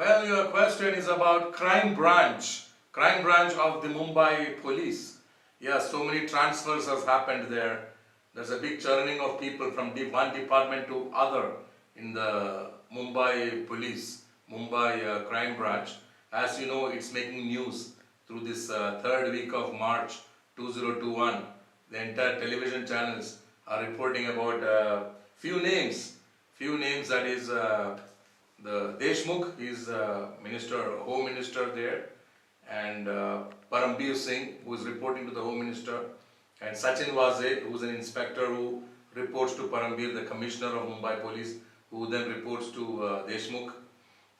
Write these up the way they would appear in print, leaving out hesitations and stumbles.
Well, your question is about crime branch of the Mumbai police. Yeah, so many transfers has happened there. There's a big churning of people from one department to other in the Mumbai police, Mumbai crime branch. As you know, it's making news through this third week of March 2021. The entire television channels are reporting about few names that is the Deshmukh, he is Home Minister there, and Parambir Singh, who is reporting to the Home Minister, and Sachin Waze, who is an inspector who reports to Parambir, the Commissioner of Mumbai Police, who then reports to Deshmukh,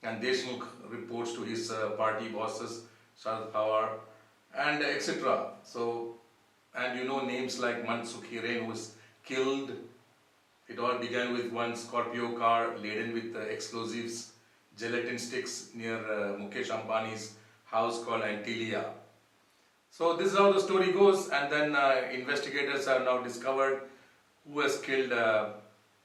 and Deshmukh reports to his party bosses, Sharad Pawar, and etc. So, and you know names like Mansukh Hiren, who was killed. It all began with one Scorpio car laden with explosives, gelatin sticks near Mukesh Ambani's house called Antilia. So this is how the story goes, and then investigators have now discovered who has killed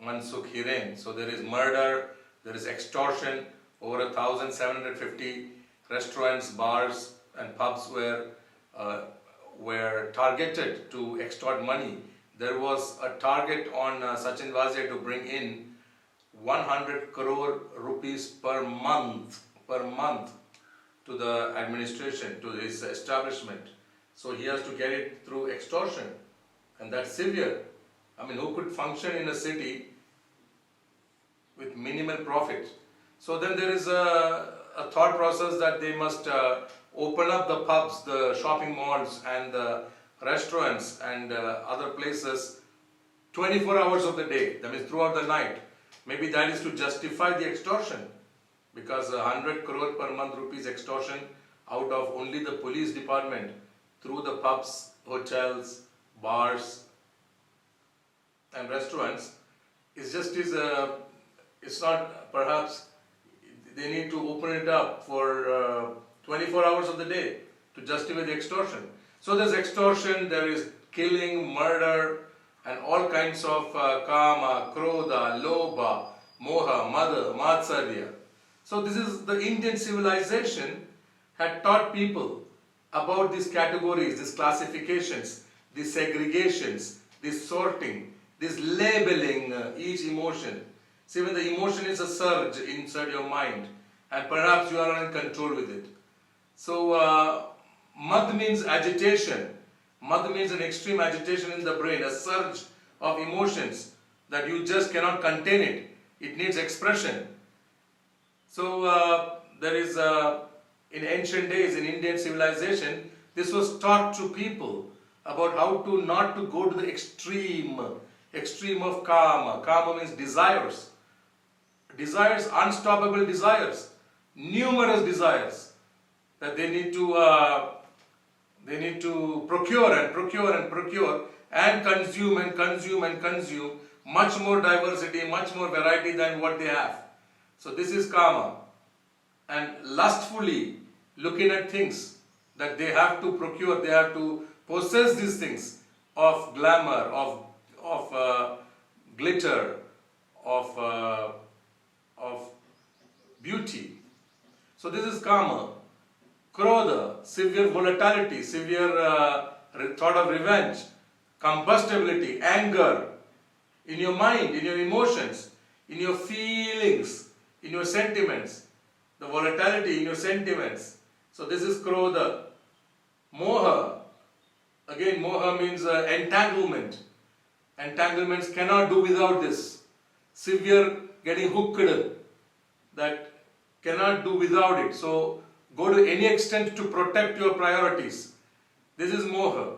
Mansukh Hiren. So there is murder, there is extortion. Over 1,750 restaurants, bars, and pubs were targeted to extort money. There was a target on Sachin Waze to bring in 100 crore rupees per month to the administration, to his establishment. So he has to get it through extortion, and that's severe. I mean, who could function in a city with minimal profit? So then there is a thought process that they must open up the pubs, the shopping malls, and the restaurants and other places 24 hours of the day, that means throughout the night. Maybe that is to justify the extortion, because 100 crore per month rupees extortion out of only the police department through the pubs, hotels, bars and restaurants it's not, perhaps they need to open it up for 24 hours of the day to justify the extortion. So there's extortion, there is killing, murder, and all kinds of kama, krodha, lobha, moha, mada, matsarya. So this is the Indian civilization had taught people about these categories, these classifications, these segregations, this sorting, this labeling each emotion. See, when the emotion is a surge inside your mind, and perhaps you are not in control with it. So, mad means agitation. Mad means an extreme agitation in the brain, a surge of emotions that you just cannot contain it. It needs expression. So, there is, in ancient days, in Indian civilization, this was taught to people about how to not to go to the extreme of kama. Kama means desires. Desires, unstoppable desires, numerous desires that they need to procure and consume much more diversity, much more variety than what they have. So this is kama, and lustfully looking at things that they have to procure, they have to possess these things of glamour, of glitter, of beauty. So this is kama. Krodha, severe volatility, severe thought of revenge, combustibility, anger in your mind, in your emotions, in your feelings, in your sentiments, the volatility in your sentiments. So this is krodha. Moha, again moha means entanglement. Entanglements cannot do without this. Severe getting hooked, that cannot do without it. So go to any extent to protect your priorities. This is moha.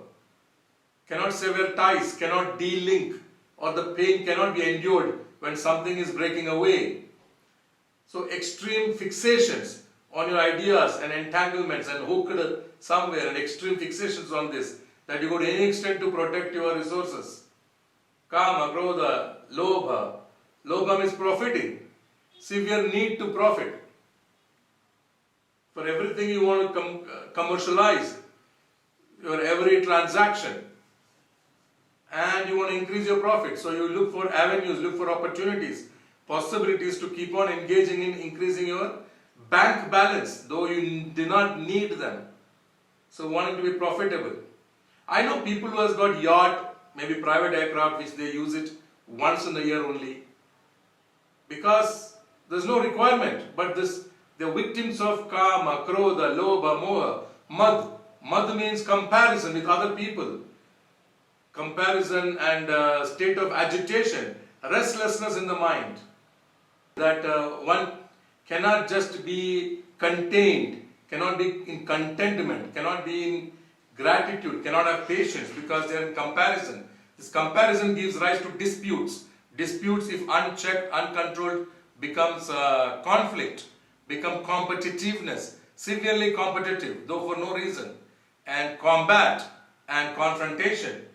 Cannot sever ties, cannot de-link, or the pain cannot be endured when something is breaking away. So extreme fixations on your ideas and entanglements and hooked somewhere, and extreme fixations on this, that you go to any extent to protect your resources. Kama, krodha, lobha. Lobha means profiting. Severe need to profit. For everything you want to commercialize your every transaction, and you want to increase your profit. So you look for avenues, look for opportunities, possibilities to keep on engaging in increasing your bank balance, though you do not need them. So wanting to be profitable. I know people who has got yacht, maybe private aircraft, which they use it once in a year only, because there's no requirement. But they're victims of kama, krodha, lobha, moha, mad. Mad means comparison with other people. Comparison and state of agitation, restlessness in the mind. That one cannot just be contained, cannot be in contentment, cannot be in gratitude, cannot have patience because they are in comparison. This comparison gives rise to disputes. Disputes, if unchecked, uncontrolled, becomes conflict, become competitiveness, severely competitive, though for no reason, and combat and confrontation.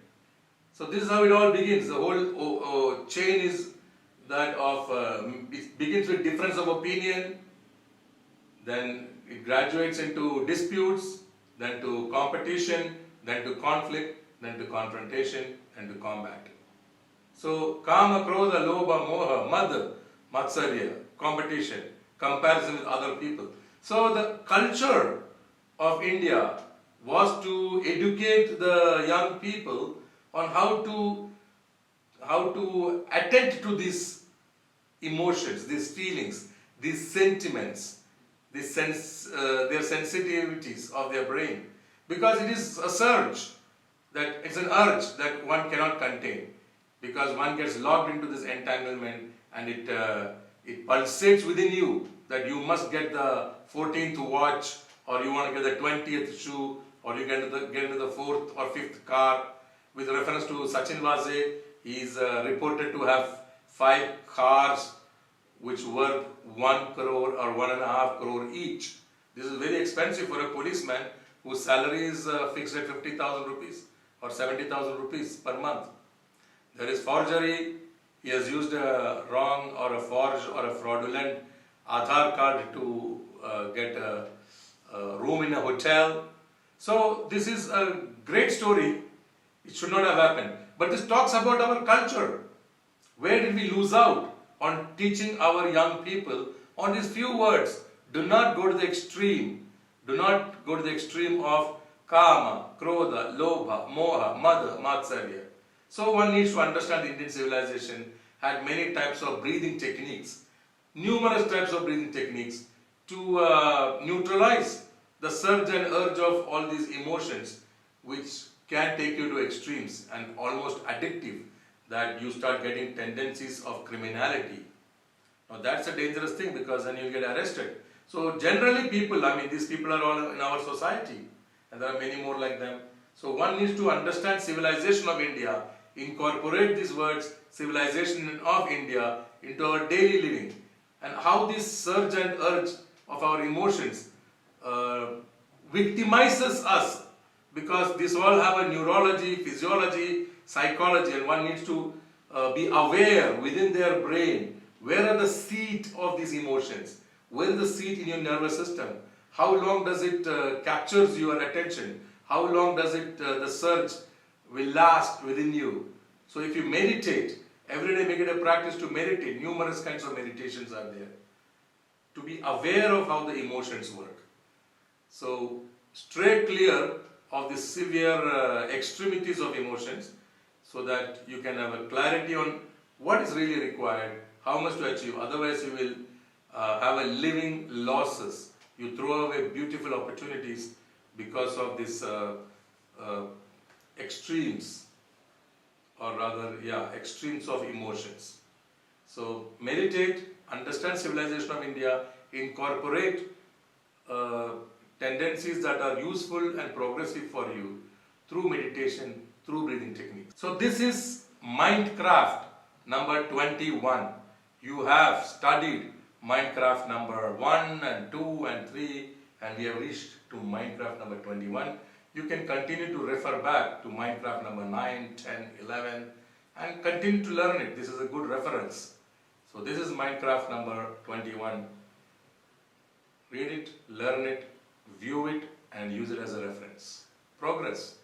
So this is how it all begins. The whole chain is that of, it begins with difference of opinion, then it graduates into disputes, then to competition, then to conflict, then to confrontation, and to combat. So kama, krodha, lobha, moha, mad, matsarya, competition, comparison with other people. So the culture of India was to educate the young people on how to attend to these emotions, these feelings, these sentiments, their sensitivities of their brain, because it is a surge, that it's an urge that one cannot contain, because one gets locked into this entanglement and it pulsates within you that you must get the 14th watch, or you want to get the 20th shoe, or you get into the 4th or 5th car. With reference to Sachin Vaze, he is reported to have 5 cars which worth 1 crore or 1.5 crore each. This is very expensive for a policeman whose salary is fixed at 50,000 rupees or 70,000 rupees per month. There is forgery. He has used a wrong or a forged or a fraudulent Aadhaar card to get a room in a hotel. So this is a great story. It should not have happened. But this talks about our culture. Where did we lose out on teaching our young people on these few words? Do not go to the extreme. Do not go to the extreme of kama, krodha, lobha, moha, mada, matsarya. So one needs to understand the Indian civilization had many types of breathing techniques, numerous types of breathing techniques to neutralize the surge and urge of all these emotions, which can take you to extremes and almost addictive, that you start getting tendencies of criminality. Now that's a dangerous thing, because then you get arrested. So generally people, these people are all in our society, and there are many more like them. So one needs to understand civilization of India, incorporate these words, civilization of India, into our daily living, and how this surge and urge of our emotions victimizes us, because these all have a neurology, physiology, psychology, and one needs to be aware within their brain, where are the seat of these emotions, where is the seat in your nervous system, how long does it captures your attention, how long does it, the surge will last within you. So if you meditate, every day make it a practice to meditate. Numerous kinds of meditations are there, to be aware of how the emotions work. So stray clear of the severe extremities of emotions, so that you can have a clarity on what is really required, how much to achieve. Otherwise you will have a living losses. You throw away beautiful opportunities because of this extremes, or rather, extremes of emotions. So meditate, understand civilization of India, incorporate tendencies that are useful and progressive for you through meditation, through breathing techniques. So this is Mindcraft number 21. You have studied Mindcraft number 1 and 2 and 3, and we have reached to Mindcraft number 21. You can continue to refer back to Mindcraft number 9, 10, 11 and continue to learn it. This is a good reference. So this is Mindcraft number 21. Read it, learn it, view it and use it as a reference. Progress.